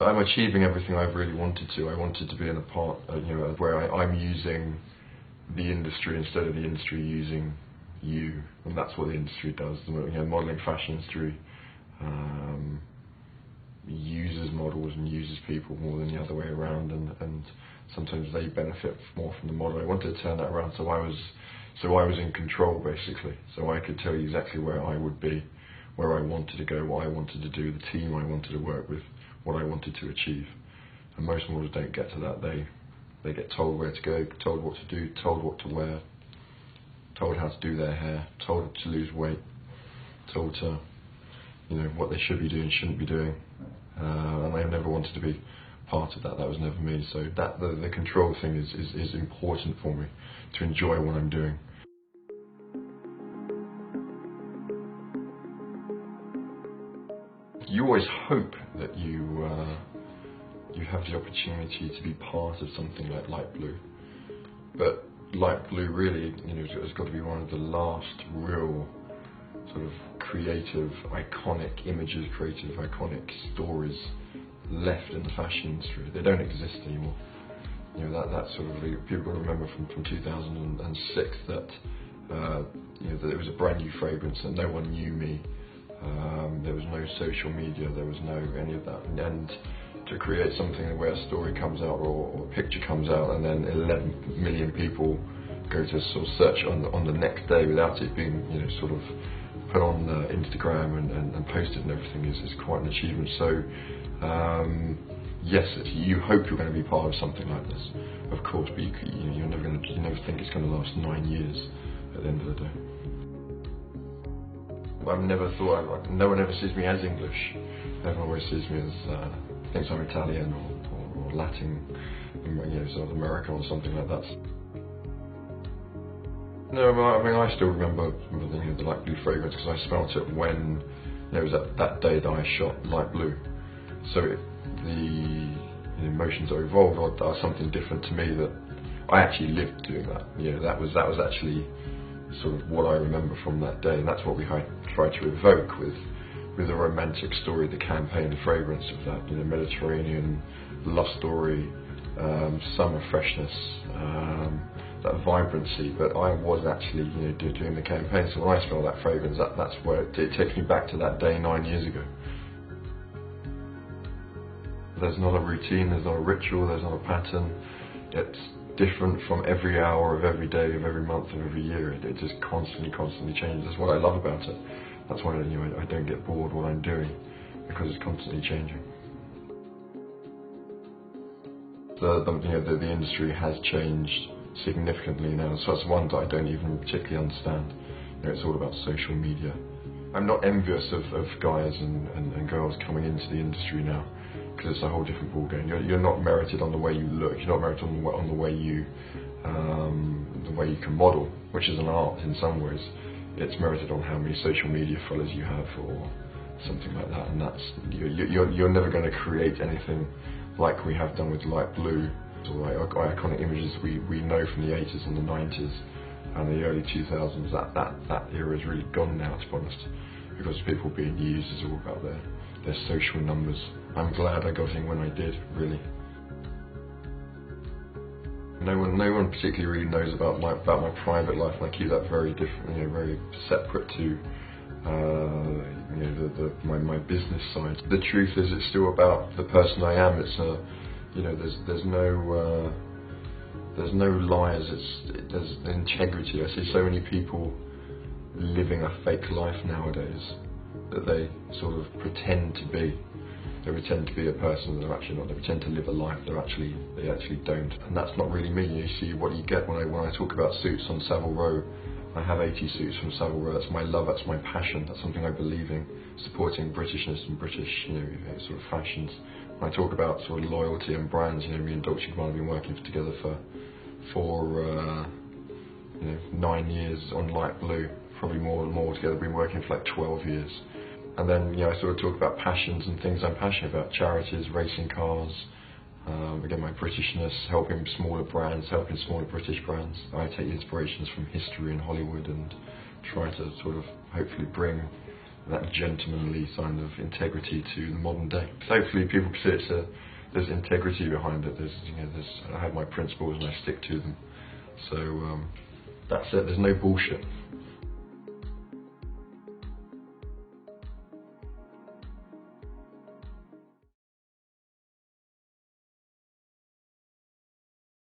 I'm achieving everything I've really wanted to. I wanted to be in a part, where I'm using the industry instead of the industry using you, and that's what the industry does. Modelling fashion industry uses models and uses people more than the other way around, and sometimes they benefit more from the model. I wanted to turn that around, so I was in control basically, so I could tell you exactly where I would be, where I wanted to go, what I wanted to do, the team I wanted to work with, what I wanted to achieve. And most models don't get to that. They get told where to go, told what to do, told what to wear, told how to do their hair, told to lose weight, told to, what they should be doing, shouldn't be doing. And I never wanted to be part of that. That was never me. So that the control thing is important for me, to enjoy what I'm doing. You always hope that you have the opportunity to be part of something like Light Blue, but Light Blue really, has got to be one of the last real sort of creative, iconic images, iconic stories left in the fashion industry. They don't exist anymore. That sort of, people remember from 2006 that that it was a brand new fragrance and no one knew me. There was no social media, there was no any of that, and to create something where a story comes out or a picture comes out and then 11 million people go to sort of search on the next day without it being sort of put on Instagram and posted and everything is quite an achievement. So yes, you hope you're going to be part of something like this, of course, but you never think it's going to last 9 years at the end of the day. I've never thought, no one ever sees me as English. Everyone always sees me as thinks I'm Italian or Latin, sort of American or something like that. No, I mean, I still remember the Light Blue fragrance because I smelt it when it was that day that I shot Light Blue. So the emotions that evolved are something different to me, that I actually lived doing that. That was actually sort of what I remember from that day, and that's what we tried to evoke with a romantic story, the campaign, the fragrance of that, Mediterranean love story, summer freshness, that vibrancy. But I was actually, doing the campaign. So when I smell that fragrance, that's where it takes me back to that day 9 years ago. There's not a routine, there's not a ritual, there's not a pattern. It's different from every hour of every day of every month of every year. It just constantly changes. That's what I love about it. That's why I don't get bored what I'm doing, because it's constantly changing. The industry has changed significantly now, so that's one that I don't even particularly understand. It's all about social media. I'm not envious of guys and girls coming into the industry now, because it's a whole different ballgame. You're not merited on the way you look. You're not merited on the way you can model, which is an art in some ways. It's merited on how many social media followers you have or something like that, and that's you're never going to create anything like we have done with Light Blue, or iconic images we know from the 80s and the 90s and the early 2000s. That era is really gone now, to be honest, because people being used is all about their social numbers. I'm glad I got in when I did, really. No one particularly really knows about my private life, and I keep that very different, very separate to my business side. The truth is, it's still about the person I am. It's there's no lies. There's integrity. I see so many people living a fake life nowadays that they sort of pretend to be. They pretend to be a person that they're actually not. They pretend to live a life they actually don't. And that's not really me. You see what you get when I talk about suits on Savile Row. I have 80 suits from Savile Row. That's my love. That's my passion. That's something I believe in. Supporting Britishness and British, sort of fashions. When I talk about sort of loyalty and brands, me and Dolce & Gabbana have been working together for 9 years on Light Blue. Probably more together. We've been working for like 12 years. And then, I sort of talk about passions and things I'm passionate about, charities, racing cars, again, my Britishness, helping smaller brands, helping smaller British brands. I take inspirations from history and Hollywood and try to sort of hopefully bring that gentlemanly kind of integrity to the modern day. Hopefully people see there's integrity behind it. I have my principles and I stick to them. So that's it. There's no bullshit.